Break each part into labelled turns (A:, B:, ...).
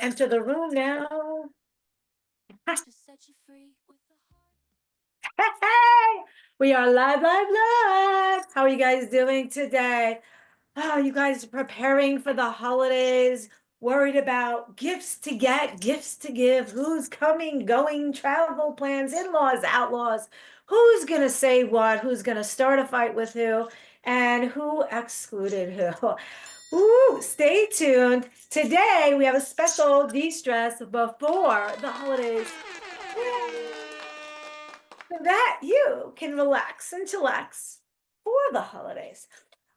A: Enter the room now. Hey, we are live, live, live. How are you guys doing today? Oh, you guys preparing for the holidays, worried about gifts to get, gifts to give, who's coming, going, travel plans, in-laws, outlaws, who's going to say what, who's going to start a fight with who, and who excluded who. Ooh, stay tuned. Today, we have a special de-stress before the holidays. Yay! So that you can relax and chillax for the holidays.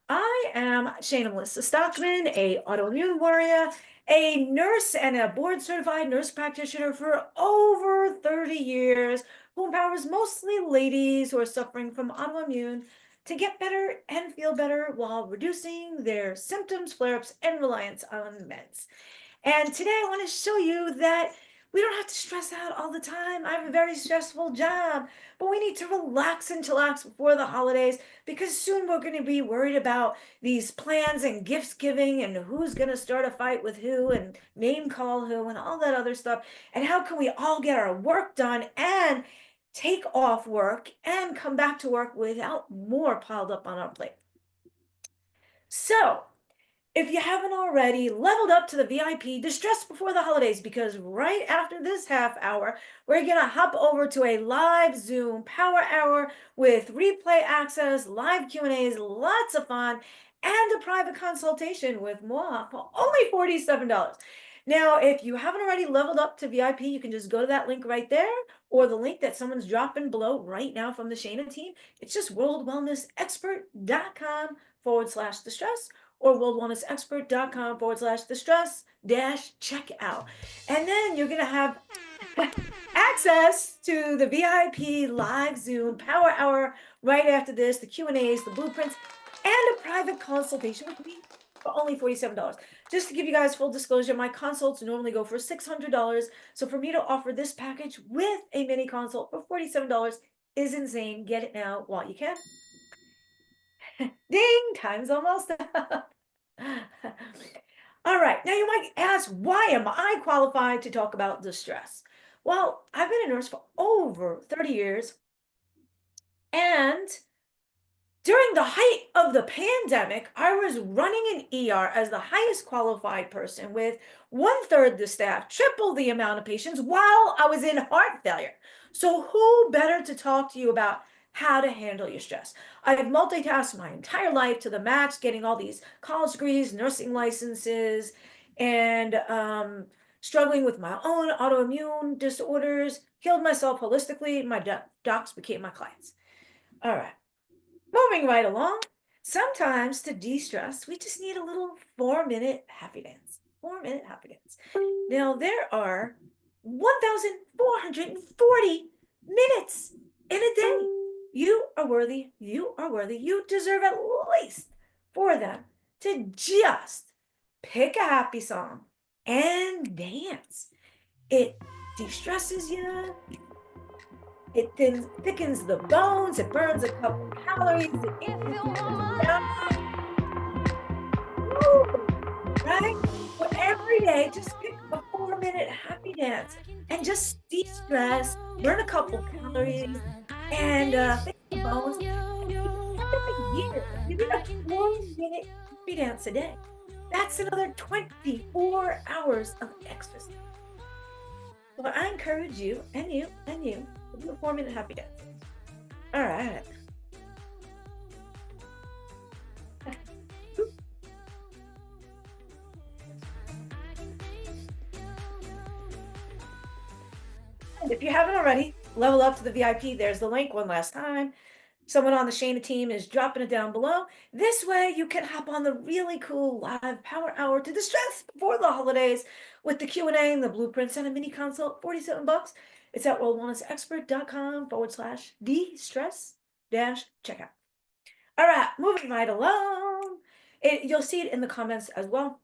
A: I am Shayna Melissa Stockman, a autoimmune warrior, a nurse and a board certified nurse practitioner for over 30 years, who empowers mostly ladies who are suffering from autoimmune to get better and feel better while reducing their symptoms, flare-ups, and reliance on meds. And today I want to show you that we don't have to stress out all the time. I have a very stressful job, but we need to relax and chillax before the holidays because soon we're going to be worried about these plans and gifts giving and who's going to start a fight with who and name call who and all that other stuff. And how can we all get our work done and take off work and come back to work without more piled up on our plate? So, if you haven't already, leveled up to the VIP Destress before the holidays, because right after this half hour, we're going to hop over to a live Zoom power hour with replay access, live Q&As, lots of fun, and a private consultation with moi for only $47. Now, if you haven't already leveled up to VIP, you can just go to that link right there, or the link that someone's dropping below right now from the Shayna team. It's just worldwellnessexpert.com/distress or worldwellnessexpert.com/distress-checkout. And then you're going to have access to the VIP live Zoom power hour right after this, the Q&As, the blueprints, and a private consultation with me for only $47. Just to give you guys full disclosure, my consults normally go for $600. So for me to offer this package with a mini consult for $47 is insane. Get it now while you can. Ding, time's almost up. All right, now you might ask, why am I qualified to talk about distress? Well, I've been a nurse for over 30 years, and during the height of the pandemic, I was running an ER as the highest qualified person with 1/3 the staff, triple the amount of patients while I was in heart failure. So who better to talk to you about how to handle your stress? I've multitasked my entire life to the max, getting all these college degrees, nursing licenses, and struggling with my own autoimmune disorders, healed myself holistically. My docs became my clients. All right. Moving right along, sometimes to de-stress, we just need a little 4-minute happy dance. 4-minute happy dance. Now, there are 1,440 minutes in a day. You are worthy. You are worthy. You deserve at least 4 of them to just pick a happy song and dance. It de-stresses you. It thickens the bones. It burns a couple calories. Right? So every day, just pick a 4-minute happy dance and just de-stress, burn a couple calories, and thicken the bones. You get a 4-minute happy dance a day. That's another 24 hours of extra. So I encourage you and you to do a 4-minute happy dance. All right. And if you haven't already, level up to the VIP. There's the link one last time. Someone on the Shayna team is dropping it down below. This way you can hop on the really cool live power hour to distress before the holidays with the Q&A and the blueprints and a mini consult, $47. It's at worldwellnessexpert.com/distress-checkout. All right, moving right along. You'll see it in the comments as well.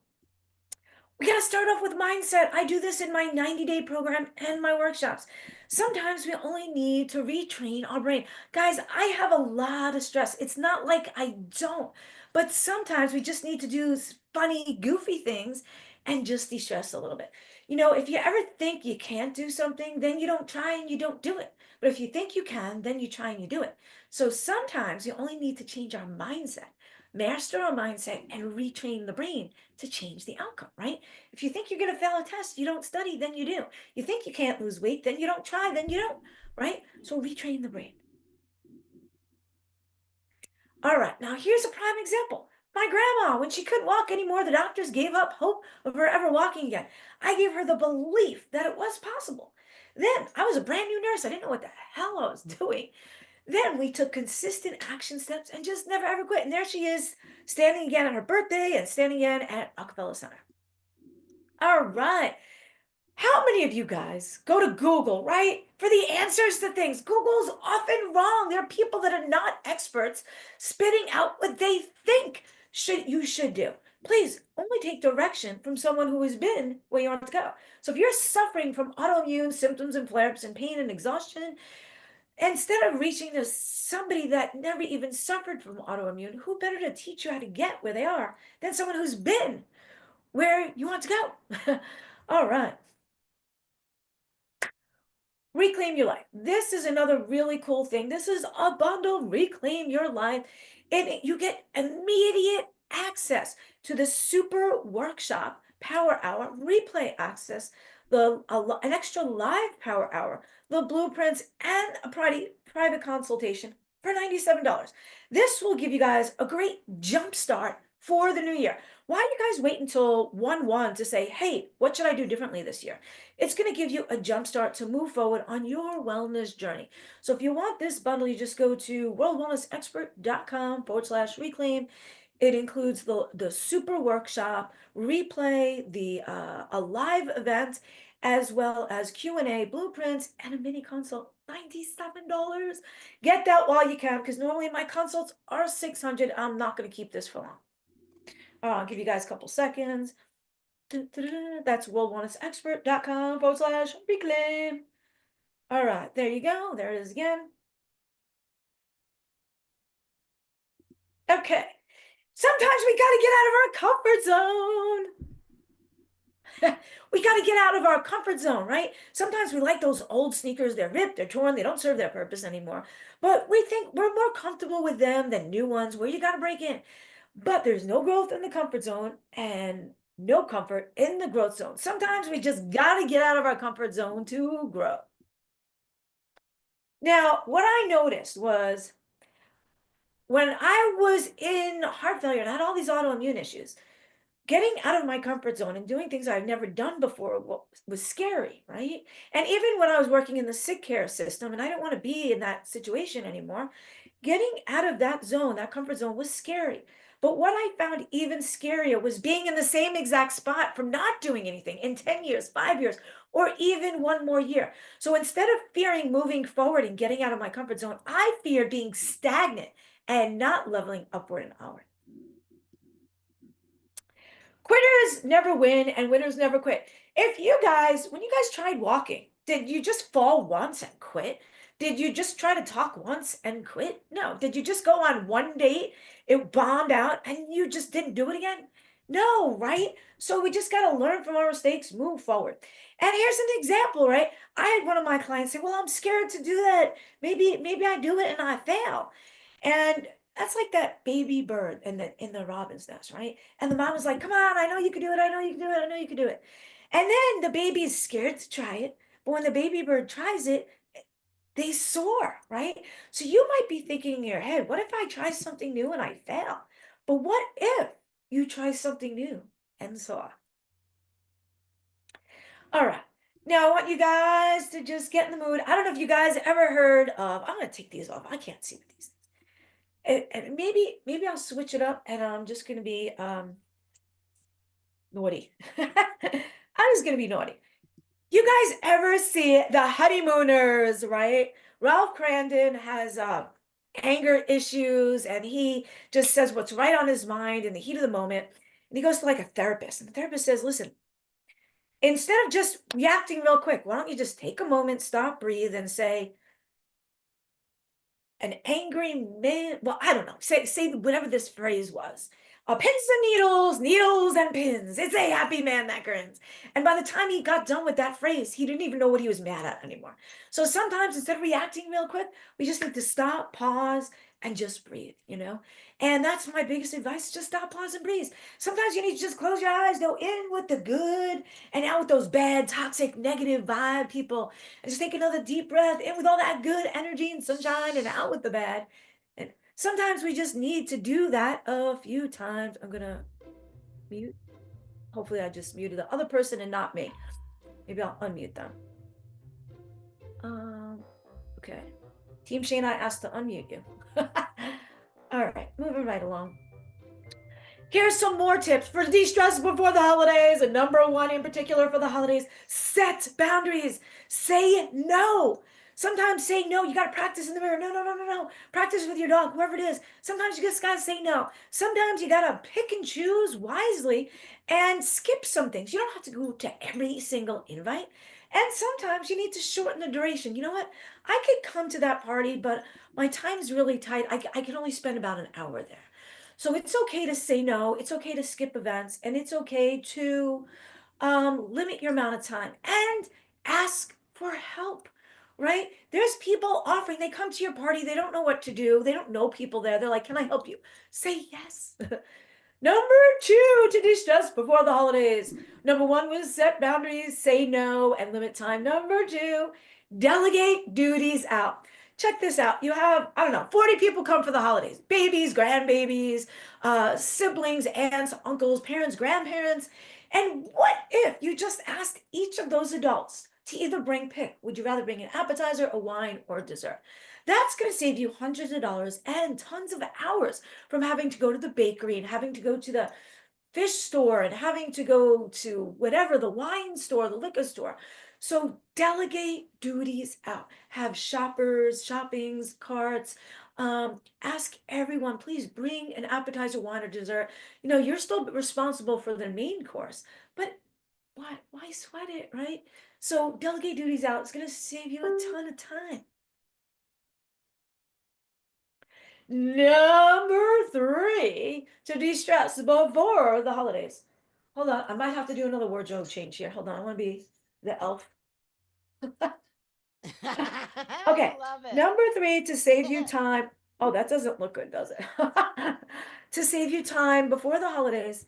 A: We got to start off with mindset. I do this in my 90-day program and my workshops. Sometimes we only need to retrain our brain. Guys, I have a lot of stress. It's not like I don't, but sometimes we just need to do funny, goofy things and just de-stress a little bit. If you ever think you can't do something, then you don't try and you don't do it. But if you think you can, then you try and you do it. So sometimes you only need to change our mindset, master our mindset, and retrain the brain to change the outcome, right? If you think you're going to fail a test, you don't study, then you do. You think you can't lose weight, then you don't try, then you don't, right? So retrain the brain. All right, now here's a prime example. My grandma, when she couldn't walk anymore, the doctors gave up hope of her ever walking again. I gave her the belief that it was possible. Then I was a brand new nurse. I didn't know what the hell I was doing. Then we took consistent action steps and just never ever quit. And there she is, standing again on her birthday and standing again at Acapella Center. All right. How many of you guys go to Google, right, for the answers to things? Google's often wrong. There are people that are not experts spitting out what they think you should do. Please only take direction from someone who has been where you want to go. So if you're suffering from autoimmune symptoms and flare-ups and pain and exhaustion, instead of reaching to somebody that never even suffered from autoimmune, who better to teach you how to get where they are than someone who's been where you want to go? All right. Reclaim your life. This is another really cool thing. This is a bundle, Reclaim Your Life. And you get immediate access to the super workshop power hour, replay access, an extra live power hour, the blueprints, and a private consultation for $97. This will give you guys a great jump start for the new year. Why do you guys wait until 1/1 to say, hey, what should I do differently this year? It's going to give you a jump start to move forward on your wellness journey. So if you want this bundle, you just go to worldwellnessexpert.com/reclaim. It includes the super workshop, replay, a live event, as well as Q&A, blueprints, and a mini consult. $97. Get that while you can, because normally my consults are $600. I'm not going to keep this for long. I'll give you guys a couple seconds. That's worldwellnessexpert.com/reclaim. All right, there you go. There it is again. Okay. Sometimes we got to get out of our comfort zone. We got to get out of our comfort zone, right? Sometimes we like those old sneakers. They're ripped, they're torn, they don't serve their purpose anymore. But we think we're more comfortable with them than new ones where you got to break in. But there's no growth in the comfort zone and no comfort in the growth zone. Sometimes we just got to get out of our comfort zone to grow. Now, what I noticed was when I was in heart failure and I had all these autoimmune issues, getting out of my comfort zone and doing things I've never done before was scary, right? And even when I was working in the sick care system and I didn't want to be in that situation anymore, getting out of that zone, that comfort zone, was scary. But what I found even scarier was being in the same exact spot from not doing anything in 10 years, 5 years, or even one more year. So instead of fearing moving forward and getting out of my comfort zone, I feared being stagnant and not leveling upward and outward. Quitters never win and winners never quit. When you guys tried walking, did you just fall once and quit? Did you just try to talk once and quit? No. Did you just go on one date, it bombed out, and you just didn't do it again? No, right? So we just got to learn from our mistakes, move forward. And here's an example, right? I had one of my clients say, well, I'm scared to do that. Maybe I do it and I fail. And that's like that baby bird in the robin's nest, right? And the mom was like, come on, I know you can do it. I know you can do it. I know you can do it. And then the baby is scared to try it. But when the baby bird tries it, they soar, right? So you might be thinking in your head, what if I try something new and I fail? But what if you try something new and soar? All right. Now I want you guys to just get in the mood. I don't know if you guys ever heard of, I'm going to take these off. I can't see with these. And maybe I'll switch it up and I'm just going to be naughty. I'm just going to be naughty. You guys ever see the honeymooners, right? Ralph Crandon has anger issues and he just says what's right on his mind in the heat of the moment. And he goes to like a therapist and the therapist says, listen, instead of just reacting real quick, why don't you just take a moment, stop, breathe, and say, an angry man, well, I don't know, say whatever this phrase was. Pins and needles, needles and pins. It's a happy man that grins. And by the time he got done with that phrase, he didn't even know what he was mad at anymore. So sometimes instead of reacting real quick, we just need to stop, pause, and just breathe, you know? And that's my biggest advice. Just stop, pause, and breathe. Sometimes you need to just close your eyes, go in with the good and out with those bad, toxic, negative vibe people. And just take another deep breath in with all that good energy and sunshine and out with the bad. And sometimes we just need to do that a few times. I'm gonna mute. Hopefully I just muted the other person and not me. Maybe I'll unmute them. Okay. Team Shayna asked to unmute you. All right, moving right along. Here's some more tips for de-stress before the holidays. And number one in particular for the holidays, set boundaries. Say no. Sometimes say no. You got to practice in the mirror. No, no, no, no, no. Practice with your dog, whoever it is. Sometimes you just got to say no. Sometimes you got to pick and choose wisely and skip some things. You don't have to go to every single invite. And sometimes you need to shorten the duration. You know what? I could come to that party, but my time's really tight. I can only spend about an hour there. So it's okay to say no, it's okay to skip events, and it's okay to limit your amount of time and ask for help, right? There's people offering, they come to your party, they don't know what to do, they don't know people there. They're like, can I help you? Say yes. Number two to de-stress before the holidays. Number one was set boundaries, say no, and limit time. Number two, delegate duties out. Check this out. You have, I don't know, 40 people come for the holidays. Babies, grandbabies, siblings, aunts, uncles, parents, grandparents. And what if you just asked each of those adults to either pick, would you rather bring an appetizer, a wine, or a dessert? That's going to save you hundreds of dollars and tons of hours from having to go to the bakery and having to go to the fish store and having to go to whatever, the wine store, the liquor store. So delegate duties out. Have shoppers, shoppings, carts. Ask everyone, please bring an appetizer, wine, or dessert. You know, you're still responsible for the main course, but why sweat it, right? So delegate duties out. It's going to save you a ton of time. Number three to de-stress before the holidays. Hold on, I might have to do another wardrobe change here. Hold on, I want to be the elf. Okay,
B: Love it.
A: number three to save you time. Oh, that doesn't look good, does it? To save you time before the holidays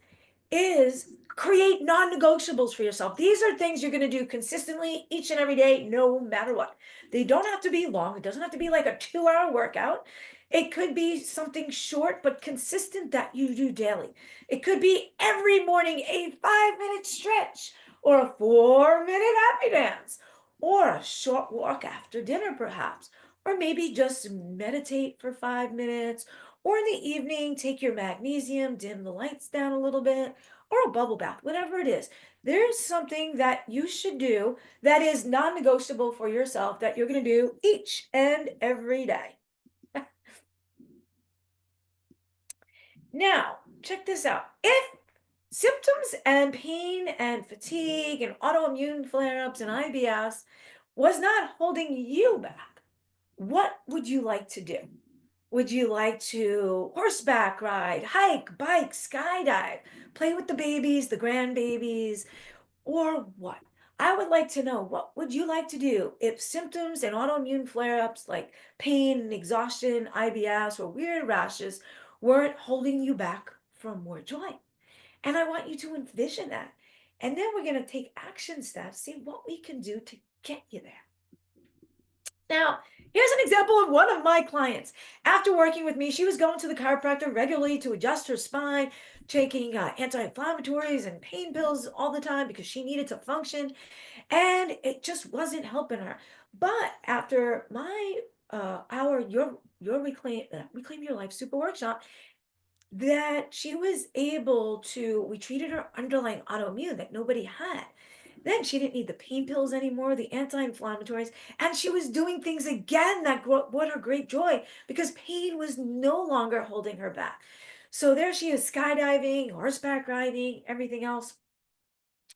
A: is create non-negotiables for yourself. These are things you're going to do consistently each and every day, no matter what. They don't have to be long. It doesn't have to be like a 2-hour workout. It could be something short but consistent that you do daily. It could be every morning a 5-minute stretch or a 4-minute happy dance or a short walk after dinner, perhaps, or maybe just meditate for 5 minutes, or in the evening, take your magnesium, dim the lights down a little bit, or a bubble bath, whatever it is. There's something that you should do that is non negotiable for yourself that you're going to do each and every day. Now, check this out. If symptoms and pain and fatigue and autoimmune flare ups and IBS was not holding you back, what would you like to do? Would you like to horseback ride, hike, bike, skydive, play with the babies, the grandbabies, or what? I would like to know, what would you like to do if symptoms and autoimmune flare-ups like pain and exhaustion, IBS, or weird rashes weren't holding you back from more joy? And I want you to envision that. And then we're going to take action steps, see what we can do to get you there. Now, here's an example of one of my clients. After working with me, she was going to the chiropractor regularly to adjust her spine, taking anti-inflammatories and pain pills all the time because she needed to function, and it just wasn't helping her. But after my your reclaim your life super workshop, that she was able to, we treated her underlying autoimmune that nobody had. Then she didn't need the pain pills anymore, the anti-inflammatories, and she was doing things again that brought her great joy because pain was no longer holding her back. So there she is, skydiving, horseback riding, everything else.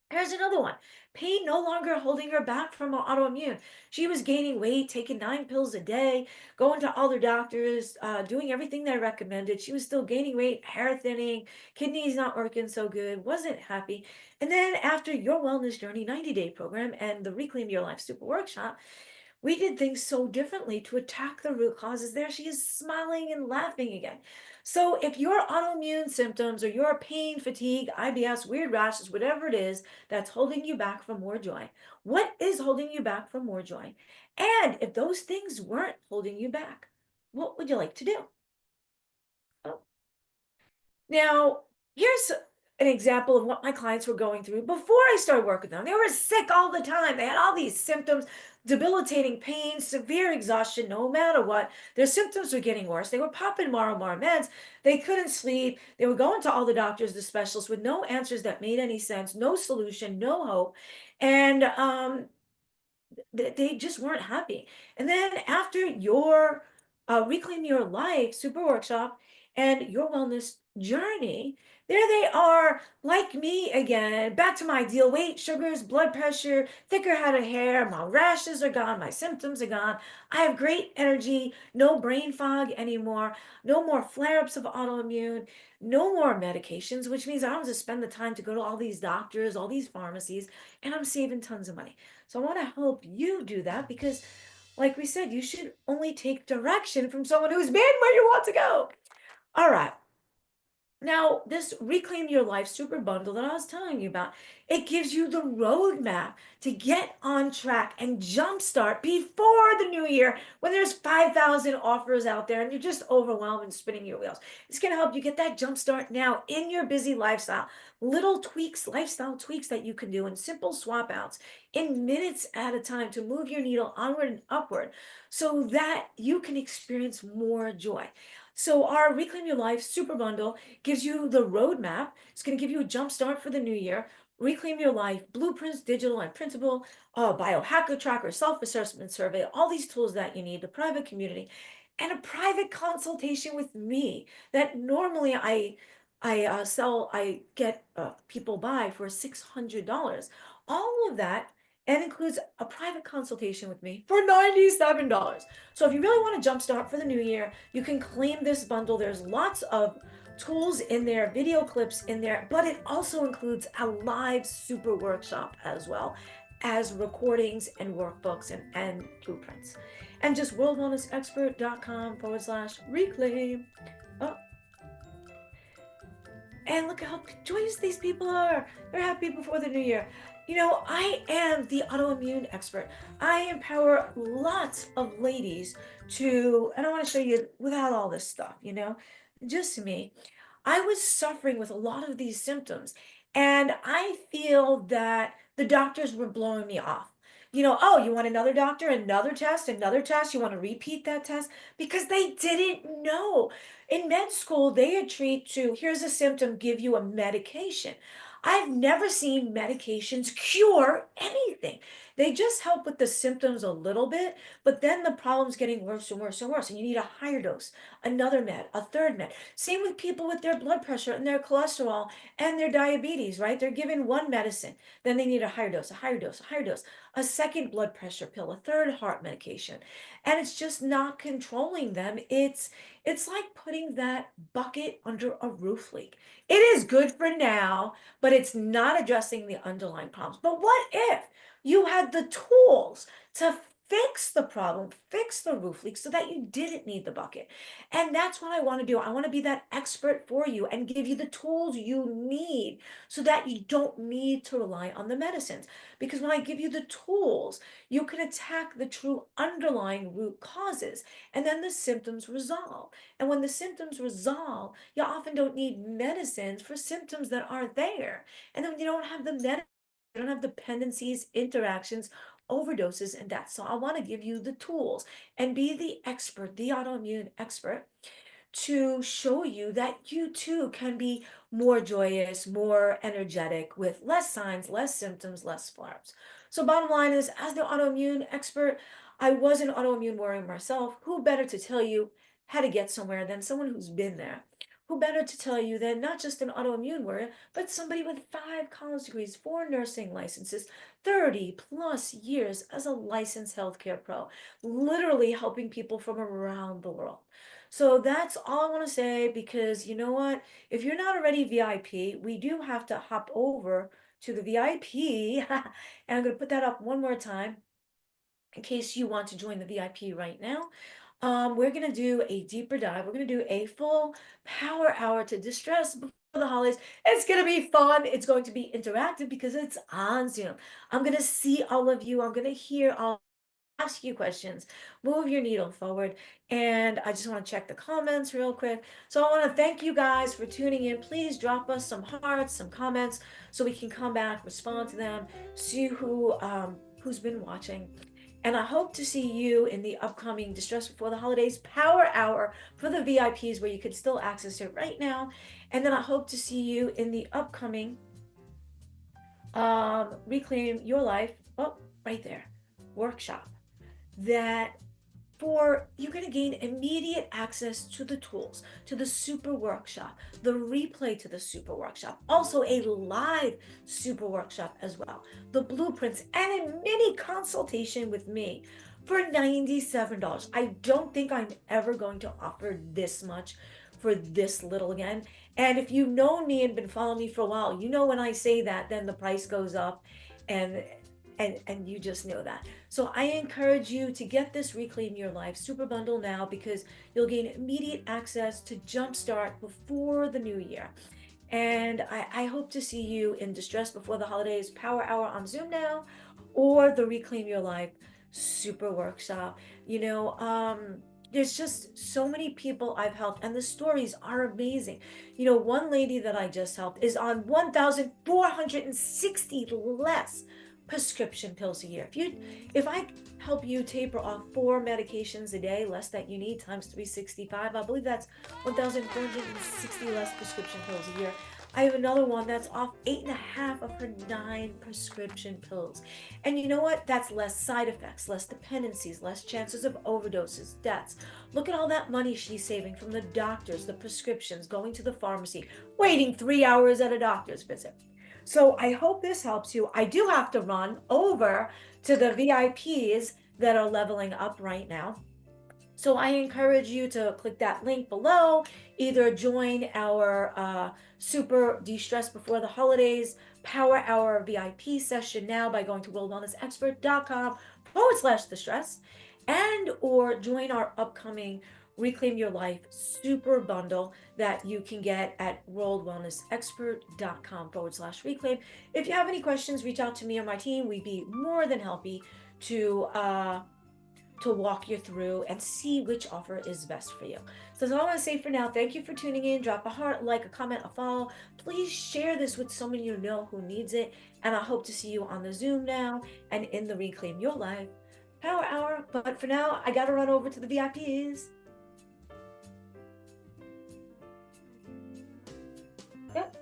A: Here's another one. Pain no longer holding her back from her autoimmune. She was gaining weight, taking 9 pills a day, going to all the doctors, doing everything they recommended. She was still gaining weight, hair thinning, kidneys not working so good, wasn't happy. And then after your wellness journey 90-day program and the Reclaim Your Life Super Workshop, we did things so differently to attack the root causes. There she is, smiling and laughing again. So if your autoimmune symptoms or your pain, fatigue, IBS, weird rashes, whatever it is that's holding you back from more joy, what is holding you back from more joy? And if those things weren't holding you back, what would you like to do? Oh, now, here's an example of what my clients were going through before I started working with them. They were sick all the time. They had all these symptoms, debilitating pain, severe exhaustion, no matter what. Their symptoms were getting worse. They were popping more and more meds. They couldn't sleep. They were going to all the doctors, the specialists, with no answers that made any sense, no solution, no hope. And they just weren't happy. And then after your Reclaim Your Life Super Workshop and your wellness journey, there they are, like me again, back to my ideal weight, sugars, blood pressure, thicker head of hair, my rashes are gone, my symptoms are gone. I have great energy, no brain fog anymore, no more flare-ups of autoimmune, no more medications, which means I don't have to spend the time to go to all these doctors, all these pharmacies, and I'm saving tons of money. So I want to help you do that because, like we said, you should only take direction from someone who's been where you want to go. All right. Now, this Reclaim Your Life super bundle that I was telling you about, it gives you the roadmap to get on track and jumpstart before the new year when there's 5,000 offers out there and you're just overwhelmed and spinning your wheels. It's going to help you get that jumpstart now in your busy lifestyle. Little tweaks, lifestyle tweaks that you can do and simple swap outs in minutes at a time to move your needle onward and upward so that you can experience more joy. So our Reclaim Your Life super bundle gives you the roadmap. It's going to give you a jump start for the new year. Reclaim Your Life, blueprints, digital and printable, biohacker tracker, self-assessment survey, all these tools that you need, the private community, and a private consultation with me that normally I get people buy for $600. All of that and includes a private consultation with me for $97. So if you really want to jumpstart for the new year, you can claim this bundle. There's lots of tools in there, video clips in there, but it also includes a live super workshop as well as recordings and workbooks and blueprints. And just worldwellnessexpert.com/reclaim. Oh, and look how joyous these people are. They're happy before the new year. You know, I am the autoimmune expert. I empower lots of ladies to, and I want to show you without all this stuff, just me. I was suffering with a lot of these symptoms, and I feel that the doctors were blowing me off. Oh, you want another doctor, another test, another test? You want to repeat that test? Because they didn't know. In med school, they treat to, here's a symptom, give you a medication. I've never seen medications cure anything. They just help with the symptoms a little bit, but then the problem's getting worse and worse and worse, and you need a higher dose, another med, a third med. Same with people with their blood pressure and their cholesterol and their diabetes, right? They're given one medicine, then they need a higher dose, a higher dose, a higher dose, a second blood pressure pill, a third heart medication. And it's just not controlling them. It's like putting that bucket under a roof leak. It is good for now, but it's not addressing the underlying problems. But what if you had the tools to fix the problem, fix the roof leak so that you didn't need the bucket? And that's what I want to do. I want to be that expert for you and give you the tools you need so that you don't need to rely on the medicines. Because when I give you the tools, you can attack the true underlying root causes and then the symptoms resolve. And when the symptoms resolve, you often don't need medicines for symptoms that aren't there. And then you don't have the medicine, you don't have dependencies, interactions, overdoses, and deaths. So I want to give you the tools and be the expert, the autoimmune expert, to show you that you too can be more joyous, more energetic with less signs, less symptoms, less flare-ups. So bottom line is, as the autoimmune expert, I was an autoimmune warrior myself. Who better to tell you how to get somewhere than someone who's been there? who better to tell you than not just an autoimmune warrior, but somebody with 5 college degrees, 4 nursing licenses, 30 plus years as a licensed healthcare pro, literally helping people from around the world. So that's all I want to say, because you know what? If you're not already VIP, we do have to hop over to the VIP. And I'm going to put that up one more time in case you want to join the VIP right now. We're going to do a deeper dive. We're going to do a full power hour to distress before the holidays. It's going to be fun. It's going to be interactive because it's on Zoom. I'm going to see all of you. I'm going to hear all, ask you questions, move your needle forward. And I just want to check the comments real quick. So I want to thank you guys for tuning in. Please drop us some hearts, some comments, so we can come back, respond to them, see who's been watching. And I hope to see you in the upcoming Distress Before the Holidays Power Hour for the VIPs, where you can still access it right now. And then I hope to see you in the upcoming Reclaim Your Life, oh, right there, workshop, that you're going to gain immediate access to the tools, to the super workshop, the replay to the super workshop, also a live super workshop as well, the blueprints, and a mini consultation with me for $97. I don't think I'm ever going to offer this much for this little again. And if you've known me and been following me for a while, you know when I say that, then the price goes up, and you just know that. So I encourage you to get this Reclaim Your Life super bundle now, because you'll gain immediate access to jumpstart before the new year. And I hope to see you in Distress Before the Holidays Power Hour on Zoom now, or the Reclaim Your Life super workshop. There's just so many people I've helped, and the stories are amazing. One lady that I just helped is on 1,460 less prescription pills a year. If I help you taper off 4 medications a day, less that you need, times 365, I believe that's 1,460 less prescription pills a year. I have another one that's off 8.5 of her 9 prescription pills. And you know what? That's less side effects, less dependencies, less chances of overdoses, deaths. Look at all that money she's saving from the doctors, the prescriptions, going to the pharmacy, waiting 3 hours at a doctor's visit. So I hope this helps you. I do have to run over to the VIPs that are leveling up right now. So I encourage you to click that link below, either join our Super De-Stress Before the Holidays Power Hour VIP session now by going to worldwellnessexpert.com/distress, and or join our upcoming Reclaim Your Life super bundle that you can get at worldwellnessexpert.com/reclaim. If you have any questions, reach out to me or my team. We'd be more than happy to walk you through and see which offer is best for you. So that's all I want to say for now. Thank you for tuning in. Drop a heart, like, a comment, a follow. Please share this with someone you know who needs it. And I hope to see you on the Zoom now and in the Reclaim Your Life Power Hour. But for now, I got to run over to the VIPs. Yep.